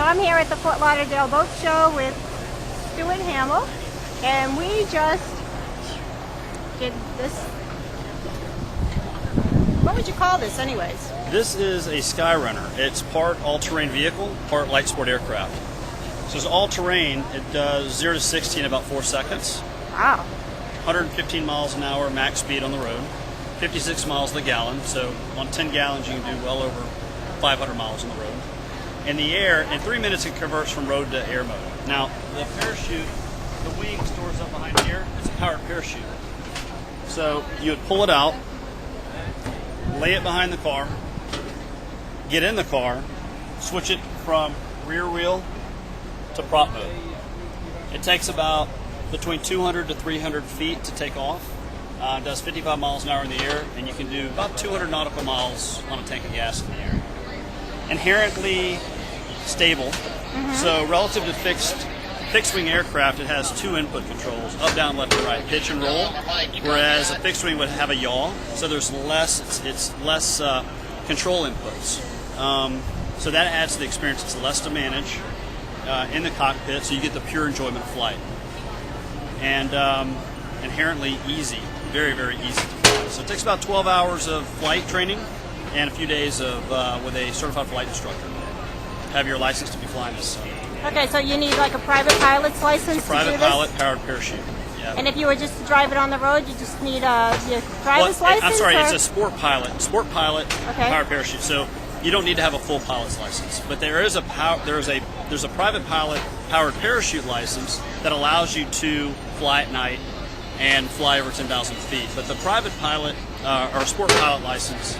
So I'm here at the Fort Lauderdale Boat Show with Stuart Hamill, and we just did this. What would you call this anyways? This is a Skyrunner. It's part all-terrain vehicle, part light sport aircraft. So it's all-terrain. It does 0 to 60 in about 4 seconds. Wow. 115 miles an hour max speed on the road. 56 miles the gallon. So on 10 gallons you can do well over 500 miles on the road. In the air, in 3 minutes it converts from road to air mode. Now, the parachute, the wing stores up behind here. It's a powered parachute. So you would pull it out, lay it behind the car, get in the car, switch it from rear wheel to prop mode. It takes about between 200 to 300 feet to take off. It does 55 miles an hour in the air, and you can do about 200 nautical miles on a tank of gas in the air. Inherently stable, so relative to fixed wing aircraft, it has 2 input controls: up, down, left, and right, pitch and roll. Whereas a fixed wing would have a yaw, so there's less. It's less control inputs. So that adds to the experience. It's less to manage in the cockpit, so you get the pure enjoyment of flight. And inherently easy, very, very easy to fly. So it takes about 12 hours of flight training and a few days of with a certified flight instructor. Have your license to be flying this. Okay, so you need like a private pilot's license It's a private to do this? pilot powered parachute. Yeah. And if you were just to drive it on the road, you just need your driver's license? I'm sorry, or? it's a sport pilot Okay. powered parachute. So you don't need to have a full pilot's license, but there is a there's a private pilot powered parachute license that allows you to fly at night and fly over 10,000 feet. But the private pilot or sport pilot license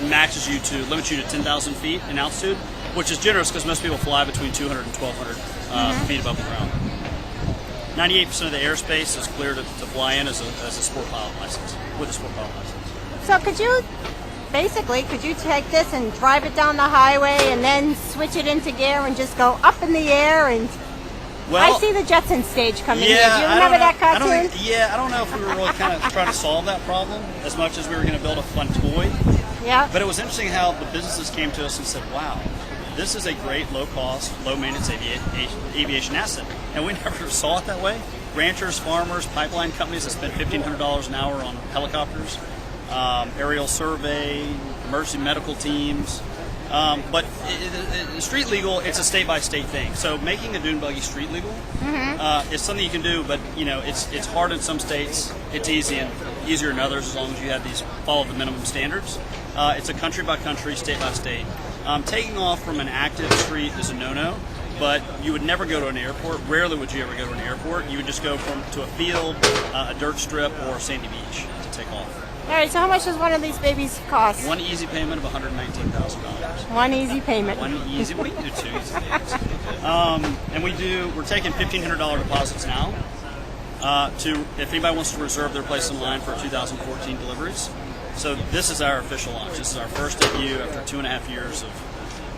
limits you to 10,000 feet in altitude, which is generous because most people fly between 200 and 1,200 feet above the ground. 98% of the airspace is clear to fly in as a sport pilot license, with a sport pilot license. So could you take this and drive it down the highway and then switch it into gear and just go up in the air? And Well, I see the Jetson stage coming yeah, here. Do you remember that cartoon? I don't know if we were really kind of trying to solve that problem as much as we were going to build a fun toy. Yeah. But it was interesting how the businesses came to us and said, wow, this is a great low-cost, low-maintenance aviation asset. And we never saw it that way. Ranchers, farmers, pipeline companies that spend $1,500 an hour on helicopters, aerial survey, emergency medical teams. But street legal, it's a state-by-state thing. So making a dune buggy street legal is something you can do, but it's hard in some states. It's easier in others as long as you have follow the minimum standards. It's a country-by-country, state-by-state. Taking off from an active street is a no-no, but you would never go to an airport. Rarely would you ever go to an airport. You would just go to a field, a dirt strip, or sandy beach to take off. All right, so how much does one of these babies cost? One easy payment of $119,000. One easy payment. One easy. We can do 2 easy payments. And we're taking $1,500 deposits now. If anybody wants to reserve their place in line for 2014 deliveries. So this is our official launch. This is our first debut after 2.5 years of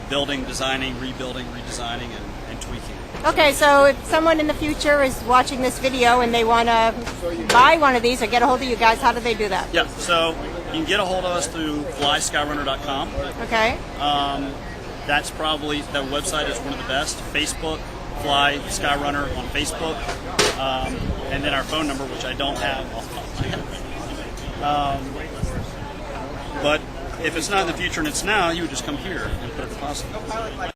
building, designing, rebuilding, redesigning, and tweaking. Okay, so if someone in the future is watching this video and they want to buy one of these or get a hold of you guys, how do they do that? Yeah, so you can get a hold of us through flyskyrunner.com. Okay. That's probably, that website is one of the best. Facebook, Fly Skyrunner on Facebook. And then our phone number, which I don't have off the top of my head. But if it's not in the future and it's now, you would just come here and put a deposit.